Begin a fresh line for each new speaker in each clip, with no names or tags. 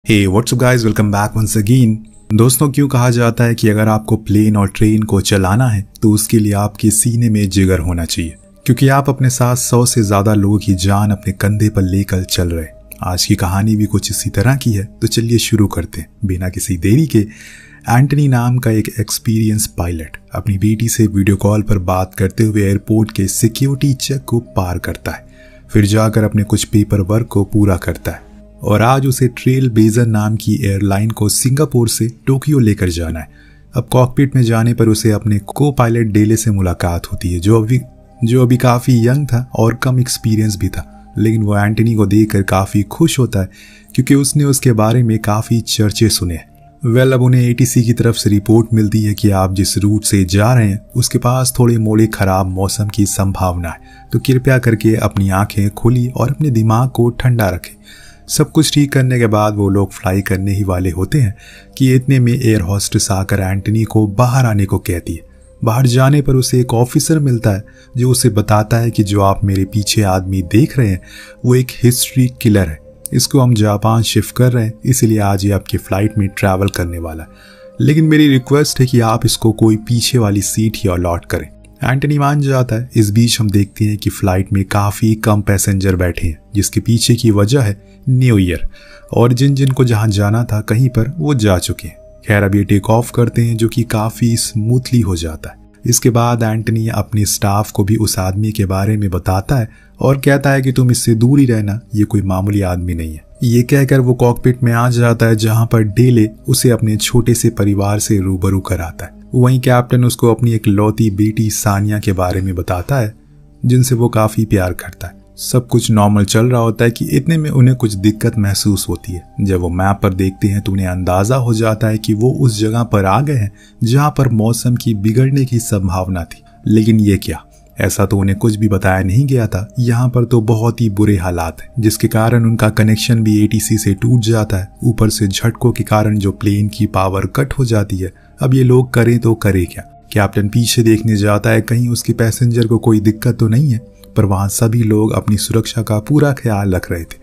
हे what's up guys, welcome back once again. दोस्तों, क्यों कहा जाता है कि अगर आपको प्लेन और ट्रेन को चलाना है तो उसके लिए आपके सीने में जिगर होना चाहिए, क्योंकि आप अपने साथ 100 से ज़्यादा लोगों की जान अपने कंधे पर लेकर चल रहे हैं। आज की कहानी भी कुछ इसी तरह की है, तो चलिए शुरू करते हैं बिना किसी देरी के। एंटनी नाम का एक एक्सपीरियंस पायलट अपनी बेटी से वीडियो कॉल पर बात करते हुए एयरपोर्ट के सिक्योरिटी चेक को पार करता है, फिर जाकर अपने कुछ पेपर वर्क को पूरा करता है। और आज उसे ट्रेल ब्लेजर नाम की एयरलाइन को सिंगापुर से टोक्यो लेकर जाना है। अब कॉकपिट में जाने पर उसे अपने को पायलट डेले से मुलाकात होती है, जो अभी काफ़ी यंग था और कम एक्सपीरियंस भी था। लेकिन वो एंटनी को देखकर काफ़ी खुश होता है, क्योंकि उसने उसके बारे में काफ़ी चर्चे सुने हैं। अब उन्हें एटीसी की तरफ से रिपोर्ट मिलती है कि आप जिस रूट से जा रहे हैं उसके पास थोड़े मोड़े खराब मौसम की संभावना है, तो कृपया करके अपनी आंखें खुली और अपने दिमाग को ठंडा रखें। सब कुछ ठीक करने के बाद वो लोग फ्लाई करने ही वाले होते हैं कि इतने में एयर होस्टेस आकर एंटनी को बाहर आने को कहती है। बाहर जाने पर उसे एक ऑफिसर मिलता है जो उसे बताता है कि जो आप मेरे पीछे आदमी देख रहे हैं वो एक हिस्ट्री किलर है। इसको हम जापान शिफ्ट कर रहे हैं, इसीलिए आज ये आपकी फ्लाइट में ट्रैवल करने वाला है। लेकिन मेरी रिक्वेस्ट है कि आप इसको कोई पीछे वाली सीट ही अलॉट करें। एंटनी मान जाता है। इस बीच हम देखते हैं कि फ्लाइट में काफ़ी कम पैसेंजर बैठे हैं, जिसके पीछे की वजह है न्यू ईयर, और जिन को जहां जाना था कहीं पर वो जा चुके हैं। खैर, अब ये टेक ऑफ करते हैं, जो कि काफ़ी स्मूथली हो जाता है। इसके बाद एंटनी अपने स्टाफ को भी उस आदमी के बारे में बताता है और कहता है कि तुम इससे दूर ही रहना, ये कोई मामूली आदमी नहीं है। ये कहकर वो कॉकपिट में आ जाता है, जहां पर डेले उसे अपने छोटे से परिवार से रूबरू कराता है। वहीं कैप्टन उसको अपनी एक लौती बेटी सानिया के बारे में बताता है, जिनसे वो काफ़ी प्यार करता है। सब कुछ नॉर्मल चल रहा होता है कि इतने में उन्हें कुछ दिक्कत महसूस होती है। जब वो मैप पर देखते हैं तो उन्हें अंदाज़ा हो जाता है कि वो उस जगह पर आ गए हैं जहां पर मौसम की बिगड़ने की संभावना थी। लेकिन ये क्या, ऐसा तो उन्हें कुछ भी बताया नहीं गया था। यहाँ पर तो बहुत ही बुरे हालात हैं, जिसके कारण उनका कनेक्शन भी एटीसी से टूट जाता है। ऊपर से झटकों के कारण जो प्लेन की पावर कट हो जाती है। अब ये लोग करें तो करें क्या। कैप्टन पीछे देखने जाता है, कहीं उसके पैसेंजर को कोई दिक्कत तो नहीं है, पर वहां सभी लोग अपनी सुरक्षा का पूरा ख्याल रख रहे थे।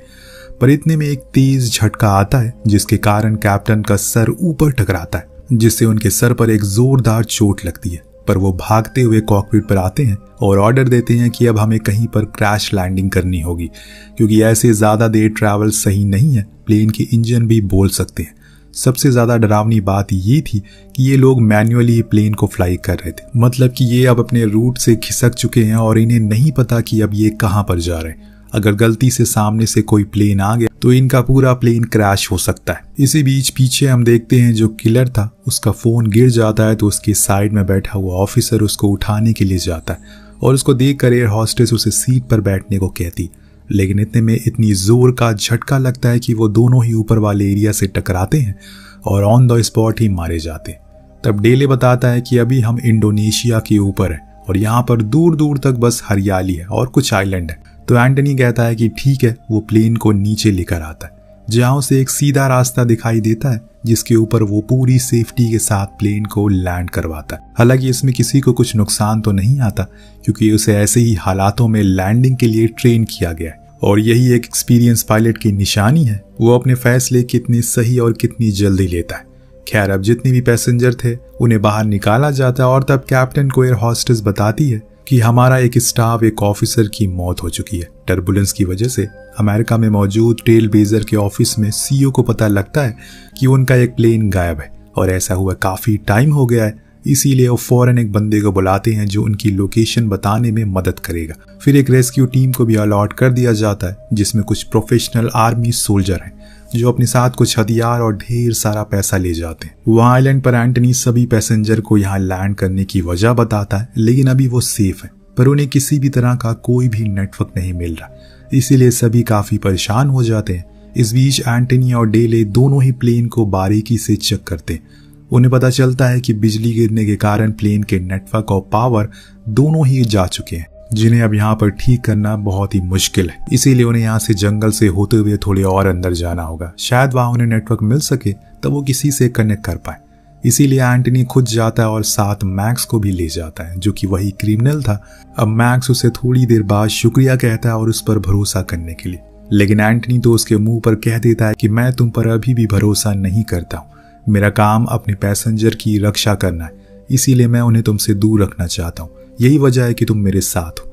पर इतने में एक तेज झटका आता है, जिसके कारण कैप्टन का सर ऊपर टकराता है, जिससे उनके सर पर एक जोरदार चोट लगती है। पर वो भागते हुए कॉकपिट पर आते हैं और ऑर्डर देते हैं कि अब हमें कहीं पर क्रैश लैंडिंग करनी होगी, क्योंकि ऐसे ज़्यादा देर ट्रैवल सही नहीं है। प्लेन के इंजन भी बोल सकते हैं। सबसे ज़्यादा डरावनी बात ये थी कि ये लोग मैन्युअली प्लेन को फ्लाई कर रहे थे, मतलब कि ये अब अपने रूट से खिसक चुके हैं और इन्हें नहीं पता कि अब ये कहाँ पर जा रहे हैं। अगर गलती से सामने से कोई प्लेन आ गया तो इनका पूरा प्लेन क्रैश हो सकता है। इसी बीच पीछे हम देखते हैं जो किलर था उसका फ़ोन गिर जाता है, तो उसके साइड में बैठा हुआ ऑफिसर उसको उठाने के लिए जाता है और उसको देखकर एयर हॉस्टेस उसे सीट पर बैठने को कहती। लेकिन इतने में इतनी जोर का झटका लगता है कि वो दोनों ही ऊपर वाले एरिया से टकराते हैं और ऑन द स्पॉट ही मारे जाते हैं। तब डेले बताता है कि अभी हम इंडोनेशिया के ऊपर हैं और यहाँ पर दूर दूर तक बस हरियाली है और कुछ आइलैंड है। तो एंटनी कहता है कि ठीक है। वो प्लेन को नीचे लेकर आता है, जहाँ उसे एक सीधा रास्ता दिखाई देता है, जिसके ऊपर वो पूरी सेफ्टी के साथ प्लेन को लैंड करवाता है। हालांकि इसमें किसी को कुछ नुकसान तो नहीं आता, क्योंकि उसे ऐसे ही हालातों में लैंडिंग के लिए ट्रेन किया गया है। और यही एक एक्सपीरियंस पायलट की निशानी है, वो अपने फैसले कितनी सही और कितनी जल्दी लेता है। खैर, अब जितने भी पैसेंजर थे उन्हें बाहर निकाला जाता है और तब कैप्टन को एयर हॉस्टेस बताती है कि हमारा एक स्टाफ एक ऑफिसर की मौत हो चुकी है। टर्बुलेंस की वजह से अमेरिका में मौजूद ट्रेल ब्लेजर के ऑफिस में सीईओ को पता लगता है कि उनका एक प्लेन गायब है और ऐसा हुआ काफ़ी टाइम हो गया है। इसीलिए वो फौरन एक बंदे को बुलाते हैं जो उनकी लोकेशन बताने में मदद करेगा। फिर एक रेस्क्यू टीम को भी अलॉट कर दिया जाता है, जिसमें कुछ प्रोफेशनल आर्मी सोल्जर हैं जो अपने साथ कुछ हथियार और ढेर सारा पैसा ले जाते हैं। वहाँ आइलैंड पर एंटनी सभी पैसेंजर को यहाँ लैंड करने की वजह बताता है, लेकिन अभी वो सेफ है। पर उन्हें किसी भी तरह का कोई भी नेटवर्क नहीं मिल रहा, इसीलिए सभी काफ़ी परेशान हो जाते हैं। इस बीच एंटनी और डेले दोनों ही प्लेन को बारीकी से चेक करते हैं। उन्हें पता चलता है कि बिजली गिरने के कारण प्लेन के नेटवर्क और पावर दोनों ही जा चुके हैं, जिन्हें अब यहाँ पर ठीक करना बहुत ही मुश्किल है। इसीलिए उन्हें यहाँ से जंगल से होते हुए थोड़े और अंदर जाना होगा, शायद वहाँ उन्हें नेटवर्क मिल सके तब वो किसी से कनेक्ट कर पाए। इसीलिए एंटनी खुद जाता है और साथ मैक्स को भी ले जाता है, जो कि वही क्रिमिनल था। अब मैक्स उसे थोड़ी देर बाद शुक्रिया कहता है और उस पर भरोसा करने के लिए, लेकिन एंटनी तो उसके मुंह पर कह देता है कि मैं तुम पर अभी भी भरोसा नहीं करता हूँ। मेरा काम अपने पैसेंजर की रक्षा करना है, इसीलिए मैं उन्हें तुमसे दूर रखना चाहता हूँ। यही वजह है कि तुम मेरे साथ हो।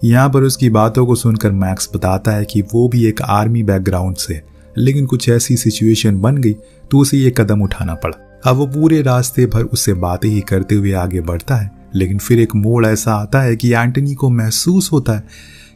यहाँ पर उसकी बातों को सुनकर मैक्स बताता है कि वो भी एक आर्मी बैकग्राउंड से है, लेकिन कुछ ऐसी सिचुएशन बन गई तो उसे ये कदम उठाना पड़ा। अब वो पूरे रास्ते भर उससे बातें ही करते हुए आगे बढ़ता है, लेकिन फिर एक मोड़ ऐसा आता है कि एंटनी को महसूस होता है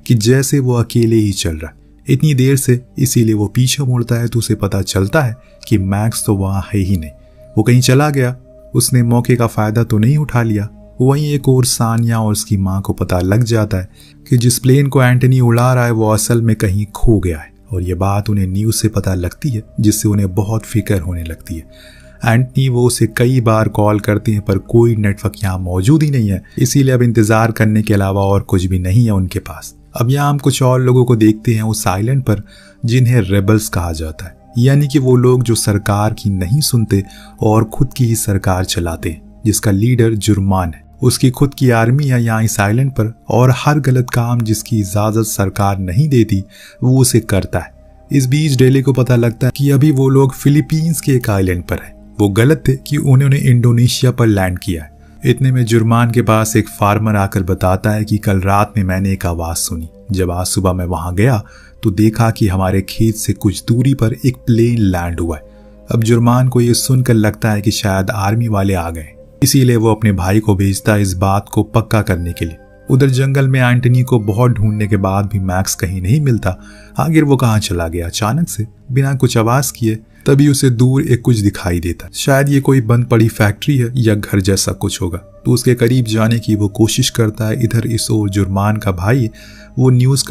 कि जैसे वो अकेले ही चल रहा है इतनी देर से। इसीलिए वो पीछे मुड़ता है तो उसे पता चलता है कि मैक्स तो वहाँ है ही नहीं, वो कहीं चला गया। उसने मौके का फायदा तो नहीं उठा लिया। वहीं एक और सानिया और उसकी माँ को पता लग जाता है कि जिस प्लेन को एंटनी उड़ा रहा है वो असल में कहीं खो गया है, और ये बात उन्हें न्यूज़ से पता लगती है, जिससे उन्हें बहुत फिक्र होने लगती है। एंटनी वो उसे कई बार कॉल करते हैं पर कोई नेटवर्क यहाँ मौजूद ही नहीं है, इसीलिए अब इंतजार करने के अलावा और कुछ भी नहीं है उनके पास। अब यहाँ हम कुछ और लोगों को देखते हैं उस आइलैंड पर, जिन्हें रेबल्स कहा जाता है, यानी कि वो लोग जो सरकार की नहीं सुनते और खुद की ही सरकार चलाते हैं, जिसका लीडर जुर्मान है। उसकी खुद की आर्मी है यहाँ इस आइलैंड पर, और हर गलत काम जिसकी इजाजत सरकार नहीं देती वो उसे करता है। इस बीच डेली को पता लगता है कि अभी वो लोग फिलीपींस के एक आइलैंड पर है। वो गलत थे कि उन्होंने इंडोनेशिया पर लैंड किया है। इतने में जुर्मान के पास एक फार्मर आकर बताता है कि कल रात में मैंने एक आवाज सुनी। जब आज सुबह मैं वहां गया तो देखा कि हमारे खेत से कुछ दूरी पर एक प्लेन लैंड हुआ है। अब जुर्मान को यह सुनकर लगता है कि शायद आर्मी वाले आ गए, इसीलिए वो अपने भाई को भेजता है इस बात को पक्का करने के लिए। उधर जंगल में एंटनी को बहुत ढूंढने के बाद भी मैक्स कहीं नहीं मिलता। आखिर वो कहाँ चला गया? अचानक से बिना कुछ आवाज किए तभी उसे दूर एक कुछ दिखाई देता। शायद ये कोई बंद पड़ी फैक्ट्री है या घर जैसा कुछ होगा, तो उसके करीब जाने की वो कोशिश करता है। इधर इस ओर जुर्मान का भाई वो न्यूज़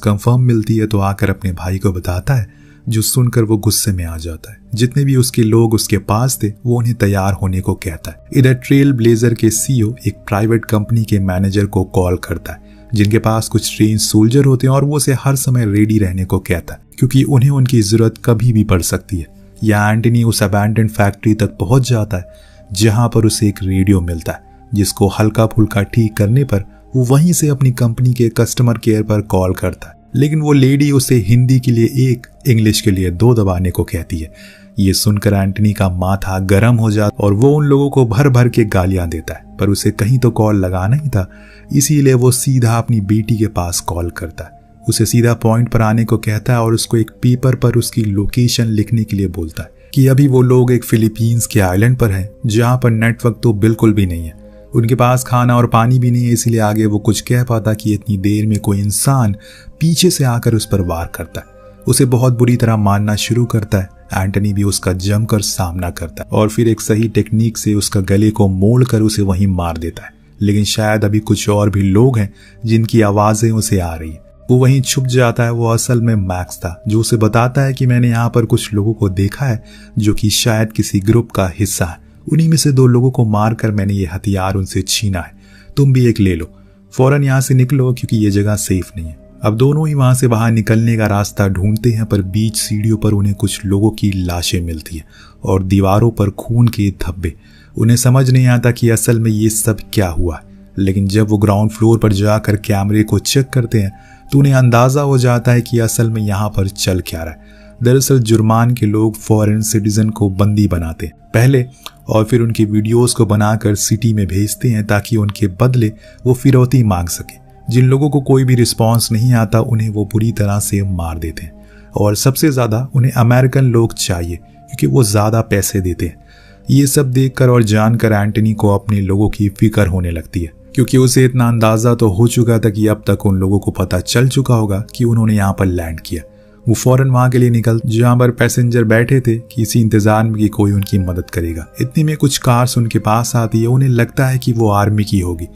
कंफर्म मिलती है तो आकर अपने भाई को बताता है, जो सुनकर वो गुस्से में आ जाता है। जितने भी उसके लोग उसके पास थे वो उन्हें तैयार होने को कहता है। इधर ट्रेल ब्लेजर के सीईओ एक प्राइवेट कंपनी के मैनेजर को कॉल करता है, जिनके पास कुछ ट्रेन सोल्जर होते हैं, और वो उसे हर समय रेडी रहने को कहता है क्योंकि उन्हें उनकी जरूरत कभी भी पड़ सकती है। यहाँ एंटनी उस अबैंडन फैक्ट्री तक पहुंच जाता है, जहां पर उसे एक रेडियो मिलता है, जिसको हल्का फुल्का ठीक करने पर वो वहीं से अपनी कंपनी के कस्टमर केयर पर कॉल करता है। लेकिन वो लेडी उसे हिंदी के लिए 1, इंग्लिश के लिए 2 दबाने को कहती है। ये सुनकर एंटनी का माथा गर्म हो जाता और वो उन लोगों को भर भर के गालियां देता है, पर उसे कहीं तो कॉल लगाना ही था, इसीलिए वो सीधा अपनी बेटी के पास कॉल करता है। उसे सीधा पॉइंट पर आने को कहता है और उसको एक पेपर पर उसकी लोकेशन लिखने के लिए बोलता है कि अभी वो लोग एक फिलीपींस के आइलैंड पर हैं, जहां पर नेटवर्क तो बिल्कुल भी नहीं है, उनके पास खाना और पानी भी नहीं है। इसलिए आगे वो कुछ कह पाता कि इतनी देर में कोई इंसान पीछे से आकर उस पर वार करता है। उसे बहुत बुरी तरह मारना शुरू करता है। एंटनी भी उसका जमकर सामना करता है और फिर एक सही टेक्निक से उसका गले को मोड़कर उसे वहीं मार देता है। लेकिन शायद अभी कुछ और भी लोग हैं जिनकी आवाजें उसे आ रही है। वो वहीं छुप जाता है। वो असल में मैक्स था, जो उसे बताता है कि मैंने यहाँ पर कुछ लोगों को देखा है जो कि शायद किसी ग्रुप का हिस्सा है। उन्हीं में से 2 लोगों को मारकर मैंने ये हथियार उनसे छीना है। तुम भी एक ले लो, फौरन यहाँ से निकलो क्योंकि ये जगह सेफ नहीं है। अब दोनों ही वहां से बाहर निकलने का रास्ता ढूंढते हैं, पर बीच सीढ़ियों पर उन्हें कुछ लोगों की लाशें मिलती हैं और दीवारों पर खून के धब्बे। उन्हें समझ नहीं आता कि असल में ये सब क्या हुआ। लेकिन जब वो ग्राउंड फ्लोर पर जाकर कैमरे को चेक करते हैं तो उन्हें अंदाजा हो जाता है कि असल में यहाँ पर चल क्या रहा है। दरअसल जुर्मान के लोग फॉरेन सिटीजन को बंदी बनाते हैं पहले, और फिर उनके वीडियोस को बनाकर सिटी में भेजते हैं ताकि उनके बदले वो फिरौती मांग सके। जिन लोगों को कोई भी रिस्पॉन्स नहीं आता उन्हें वो बुरी तरह से मार देते हैं, और सबसे ज़्यादा उन्हें अमेरिकन लोग चाहिए क्योंकि वो ज़्यादा पैसे देते हैं। ये सब देखकर और जानकर एंटनी को अपने लोगों की फिक्र होने लगती है, क्योंकि उसे इतना अंदाज़ा तो हो चुका था कि अब तक उन लोगों को पता चल चुका होगा कि उन्होंने यहाँ पर लैंड किया। वो फौरन वहां के लिए निकल जहां पर पैसेंजर बैठे थे, किसी इंतजार में कि कोई उनकी मदद करेगा। इतने में कुछ कार्स उनके पास आती है। उन्हें लगता है कि वो आर्मी की होगी,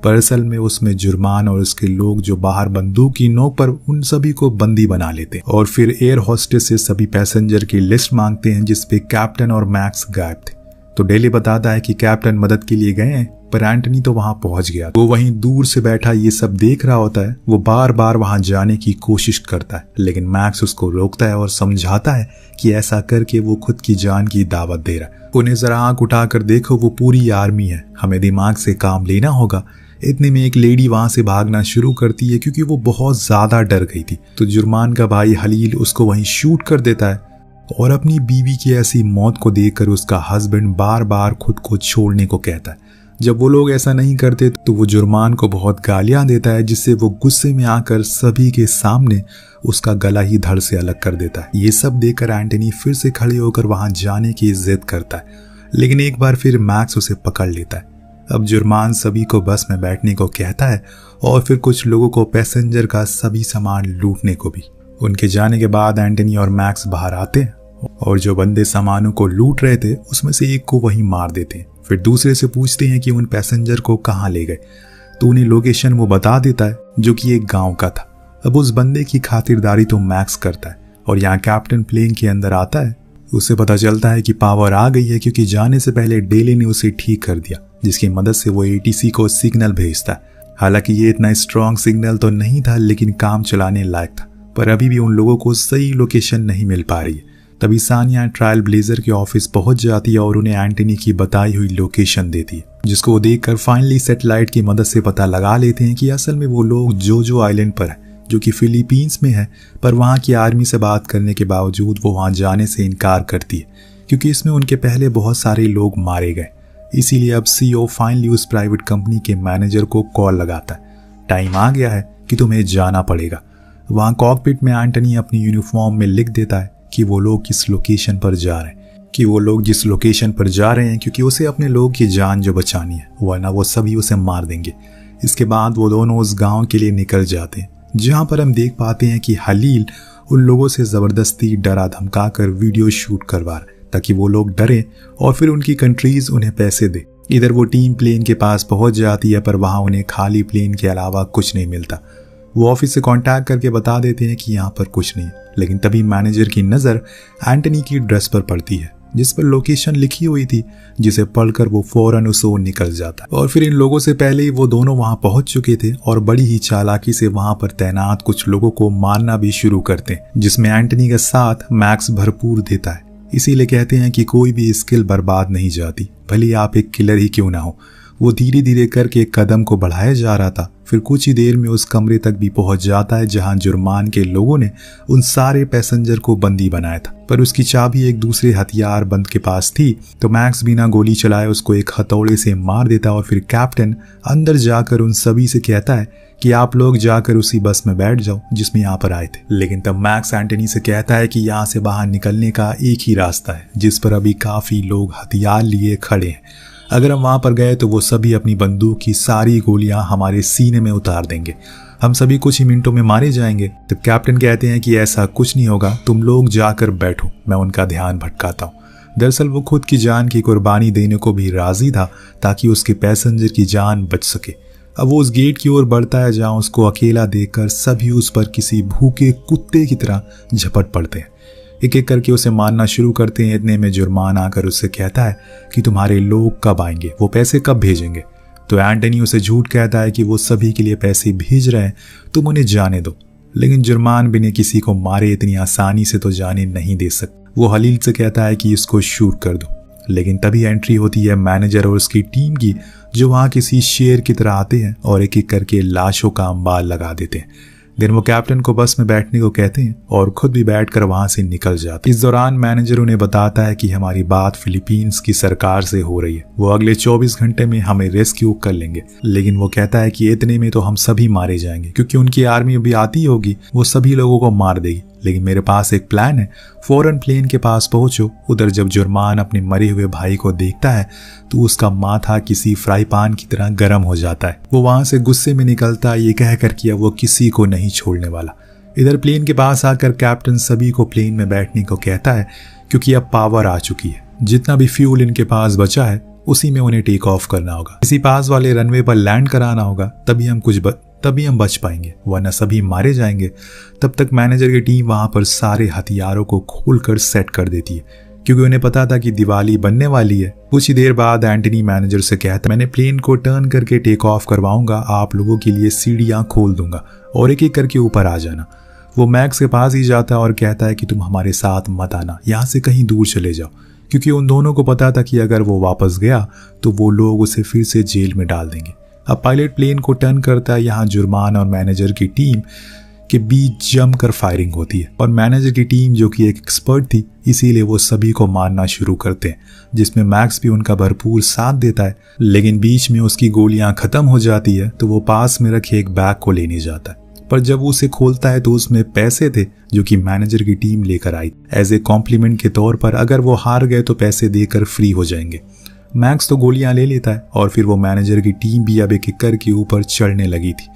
पर असल में उसमें जुर्मान और उसके लोग जो बाहर बंदूक की नोक पर उन सभी को बंदी बना लेते और फिर एयर होस्टेस से सभी पैसेंजर की लिस्ट मांगते हैं, जिसपे कैप्टन और मैक्स गायब थे। तो डेली बताता है कि कैप्टन मदद के लिए गए हैं, पर एंटनी तो वहां पहुंच गया। वो वहीं दूर से बैठा ये सब देख रहा होता है। वो बार बार वहां जाने की कोशिश करता है, लेकिन मैक्स उसको रोकता है और समझाता है कि ऐसा करके वो खुद की जान की दावत दे रहा है। उन्हें जरा आंख उठाकर देखो, वो पूरी आर्मी है, हमें दिमाग से काम लेना होगा। इतने में एक लेडी वहां से भागना शुरू करती है क्योंकि वो बहुत ज्यादा डर गई थी। तो जुर्मान का भाई हलील उसको वहीं शूट कर देता है और अपनी बीवी की ऐसी मौत को देखकर उसका हस्बैंड बार बार खुद को छोड़ने को कहता है। जब वो लोग ऐसा नहीं करते तो वो जुर्मान को बहुत गालियां देता है, जिससे वो गुस्से में आकर सभी के सामने उसका गला ही धड़ से अलग कर देता है। ये सब देखकर एंटनी फिर से खड़े होकर वहां जाने की जिद करता है, लेकिन एक बार फिर मैक्स उसे पकड़ लेता है। अब जुर्मान सभी को बस में बैठने को कहता है और फिर कुछ लोगों को पैसेंजर का सभी सामान लूटने को भी। उनके जाने के बाद एंटनी और मैक्स बाहर आते हैं और जो बंदे सामानों को लूट रहे थे उसमें से एक को वहीं मार देते हैं। फिर दूसरे से पूछते हैं कि उन पैसेंजर को कहाँ ले गए, तो उन्हें लोकेशन वो बता देता है जो कि एक गांव का था। अब उस बंदे की खातिरदारी तो मैक्स करता है और यहाँ कैप्टन प्लेन के अंदर आता है। उसे पता चलता है कि पावर आ गई है क्योंकि जाने से पहले डेली ने उसे ठीक कर दिया, जिसकी मदद से वो एटीसी को सिग्नल भेजता है। हालांकि ये इतना स्ट्रॉन्ग सिग्नल तो नहीं था, लेकिन काम चलाने लायक था। पर अभी भी उन लोगों को सही लोकेशन नहीं मिल पा रही है। तभी सानिया ट्रायल ब्लेजर के ऑफिस पहुंच जाती है और उन्हें एंटनी की बताई हुई लोकेशन देती है, जिसको वो देखकर फाइनली सैटेलाइट की मदद से पता लगा लेते हैं कि असल में वो लोग जोजो आइलैंड पर है, जो कि फिलीपींस में है। पर वहाँ की आर्मी से बात करने के बावजूद वो वहाँ जाने से इनकार करती है क्योंकि इसमें उनके पहले बहुत सारे लोग मारे गए। इसीलिए अब सीईओ फाइनली उस प्राइवेट कंपनी के मैनेजर को कॉल लगाता है, टाइम आ गया है कि तुम्हें जाना पड़ेगा। वहाँ कॉकपिट में एंटनी अपनी यूनिफॉर्म में लिख देता है कि वो लोग किस लोकेशन पर जा रहे हैं, क्योंकि उसे अपने लोग की जान जो बचानी है, वरना वो सभी उसे मार देंगे। इसके बाद वो दोनों उस गांव के लिए निकल जाते हैं, जहां पर हम देख पाते हैं कि हलील उन लोगों से जबरदस्ती डरा धमका कर वीडियो शूट करवा रहा है ताकि वो लोग डरे और फिर उनकी कंट्रीज उन्हें पैसे दे। इधर वो टीम प्लेन के पास पहुंच जाती है, पर वहां उन्हें खाली प्लेन के अलावा कुछ नहीं मिलता। वो ऑफिस से कांटेक्ट करके बता देते हैं कि यहाँ पर कुछ नहीं, लेकिन तभी मैनेजर की नज़र एंटनी की ड्रेस पर पड़ती है जिस पर लोकेशन लिखी हुई थी, जिसे पढ़कर वो फौरन उस ओर निकल जाता है। और फिर इन लोगों से पहले ही वो दोनों वहां पहुंच चुके थे और बड़ी ही चालाकी से वहां पर तैनात कुछ लोगों को मारना भी शुरू करते हैं, जिसमें एंटनी का साथ मैक्स भरपूर देता है। इसीलिए कहते हैं कि कोई भी स्किल बर्बाद नहीं जाती, भले आप एक किलर ही क्यों ना हो। वो धीरे धीरे करके एक कदम को बढ़ाया जा रहा था। फिर कुछ ही देर में उस कमरे तक भी पहुंच जाता है जहां जुर्मान के लोगों ने उन सारे पैसेंजर को बंदी बनाया था, पर उसकी चाबी एक दूसरे हथियार बंद के पास थी। तो मैक्स बिना गोली चलाए उसको एक हथौड़े से मार देता और फिर कैप्टन अंदर जाकर उन सभी से कहता है कि आप लोग जाकर उसी बस में बैठ जाओ जिसमें यहाँ पर आए थे। लेकिन तब मैक्स एंटनी से कहता है कि यहाँ से बाहर निकलने का एक ही रास्ता है, जिस पर अभी काफी लोग हथियार लिए खड़े हैं। अगर हम वहां पर गए तो वो सभी अपनी बंदूक की सारी गोलियां हमारे सीने में उतार देंगे, हम सभी कुछ ही मिनटों में मारे जाएंगे। तब कैप्टन कहते हैं कि ऐसा कुछ नहीं होगा, तुम लोग जाकर बैठो, मैं उनका ध्यान भटकाता हूँ। दरअसल वो खुद की जान की कुर्बानी देने को भी राजी था ताकि उसके पैसेंजर की जान बच सके। अब वो उस गेट की ओर बढ़ता है जहां उसको अकेला देखकर सभी उस पर किसी भूखे कुत्ते की तरह झपट पड़ते हैं। एक एक करके उसे मारना शुरू करते हैं। इतने में जुर्मान आकर उससे कहता है कि तुम्हारे लोग कब आएंगे, वो पैसे कब भेजेंगे। तो एंटनी उसे झूठ कहता है कि वो सभी के लिए पैसे भेज रहे हैं, तुम उन्हें जाने दो। लेकिन जुर्मान बिना किसी को मारे इतनी आसानी से तो जाने नहीं दे सकता। वो हलील से कहता है कि इसको शूट कर दो। लेकिन तभी एंट्री होती है मैनेजर और उसकी टीम की, जो वहां किसी शेर की तरह आते हैं और एक एक करके लाशों का अंबार लगा देते हैं। दिन वो कैप्टन को बस में बैठने को कहते हैं और खुद भी बैठकर वहां से निकल जाते। इस दौरान मैनेजर उन्हें बताता है कि हमारी बात फिलीपींस की सरकार से हो रही है, वो अगले 24 घंटे में हमें रेस्क्यू कर लेंगे। लेकिन वो कहता है कि इतने में तो हम सभी मारे जाएंगे, क्योंकि उनकी आर्मी भी आती होगी, वो सभी लोगों को मार देगी। लेकिन मेरे पास एक प्लान है, फौरन प्लेन के पास पहुंचो। उधर जब जुर्मान अपने मरे हुए भाई को देखता है तो उसका माथा किसी फ्राई पान की तरह गर्म हो जाता है। वो वहां से गुस्से में निकलता है, ये कहकर कि अब वो किसी को नहीं छोड़ने वाला। इधर प्लेन के पास आकर कैप्टन सभी को प्लेन में बैठने को कहता है, क्योंकि अब पावर आ चुकी है। जितना भी फ्यूल इनके पास बचा है उसी में उन्हें टेक ऑफ करना होगा, इसी पास वाले रनवे पर लैंड कराना होगा, तभी हम बच पाएंगे, वरना सभी मारे जाएंगे। तब तक मैनेजर की टीम वहां पर सारे हथियारों को खोलकर सेट कर देती है, क्योंकि उन्हें पता था कि दिवाली बनने वाली है। कुछ ही देर बाद एंटनी मैनेजर से कहता, मैंने प्लेन को टर्न करके टेक ऑफ करवाऊंगा, आप लोगों के लिए सीढ़ियां खोल दूंगा और एक एक करके ऊपर आ जाना। वो मैक्स के पास ही जाता है और कहता है कि तुम हमारे साथ मत आना, यहाँ से कहीं दूर चले जाओ, क्योंकि उन दोनों को पता था कि अगर वो वापस गया तो वो लोग उसे फिर से जेल में डाल देंगे। अब पायलट प्लेन को टर्न करता है। यहाँ जुर्मान और मैनेजर की टीम के बीच जमकर फायरिंग होती है और मैनेजर की टीम जो कि एक एक्सपर्ट थी इसीलिए वो सभी को मारना शुरू करते हैं, जिसमें मैक्स भी उनका भरपूर साथ देता है। लेकिन बीच में उसकी गोलियां खत्म हो जाती है तो वो पास में रखे एक बैग को लेने जाता है, पर जब वो उसे खोलता है तो उसमें पैसे थे जो कि मैनेजर की टीम लेकर आई एज ए कॉम्प्लीमेंट के तौर पर। अगर वो हार गए तो पैसे देकर फ्री हो जाएंगे। मैक्स तो गोलियां ले लेता है और फिर वो मैनेजर की टीम भी अब एक किकर के ऊपर चढ़ने लगी थी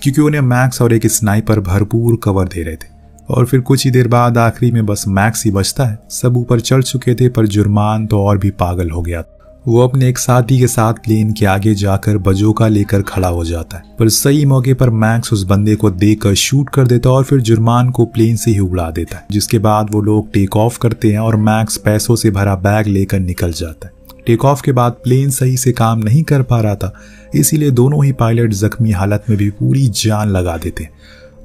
क्योंकि उन्हें मैक्स और एक स्नाइपर भरपूर कवर दे रहे थे। और फिर कुछ ही देर बाद आखिरी में बस मैक्स ही बचता है। सब ऊपर चढ़ चुके थे पर जुर्मान तो और भी पागल हो गया। वो अपने एक साथी के साथ प्लेन के आगे जाकर बजोका लेकर खड़ा हो जाता है, पर सही मौके पर मैक्स उस बंदे को देखकर शूट कर देता है और फिर जुर्मान को प्लेन से ही उड़ा देता है। जिसके बाद वो लोग टेक ऑफ करते हैं और मैक्स पैसों से भरा बैग लेकर निकल जाता है। टेक ऑफ के बाद प्लेन सही से काम नहीं कर पा रहा था, इसीलिए दोनों ही पायलट जख्मी हालत में भी पूरी जान लगा देते हैं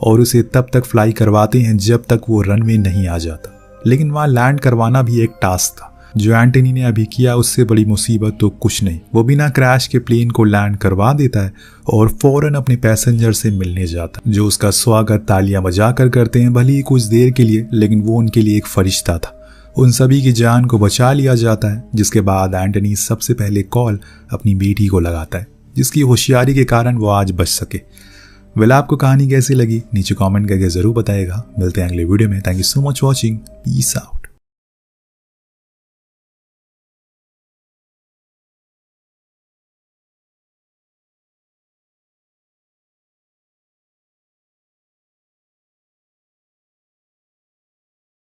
और उसे तब तक फ्लाई करवाते हैं जब तक वो रनवे नहीं आ जाता। लेकिन वहां लैंड करवाना भी एक टास्क था। जो एंटनी ने अभी किया उससे बड़ी मुसीबत तो कुछ नहीं। वो बिना क्रैश के प्लेन को लैंड करवा देता है और फौरन अपने पैसेंजर से मिलने जाता है, जो उसका स्वागत तालियां बजाकर करते हैं, भले ही कुछ देर के लिए, लेकिन वो उनके लिए एक फरिश्ता था। उन सभी की जान को बचा लिया जाता है। जिसके बाद एंटनी सबसे पहले कॉल अपनी बेटी को लगाता है, जिसकी होशियारी के कारण वो आज बच सके। वेल, आपको कहानी कैसी लगी नीचे कमेंट करके जरूर बताइएगा। मिलते हैं अगले वीडियो में। Thank you so much watching. Peace out.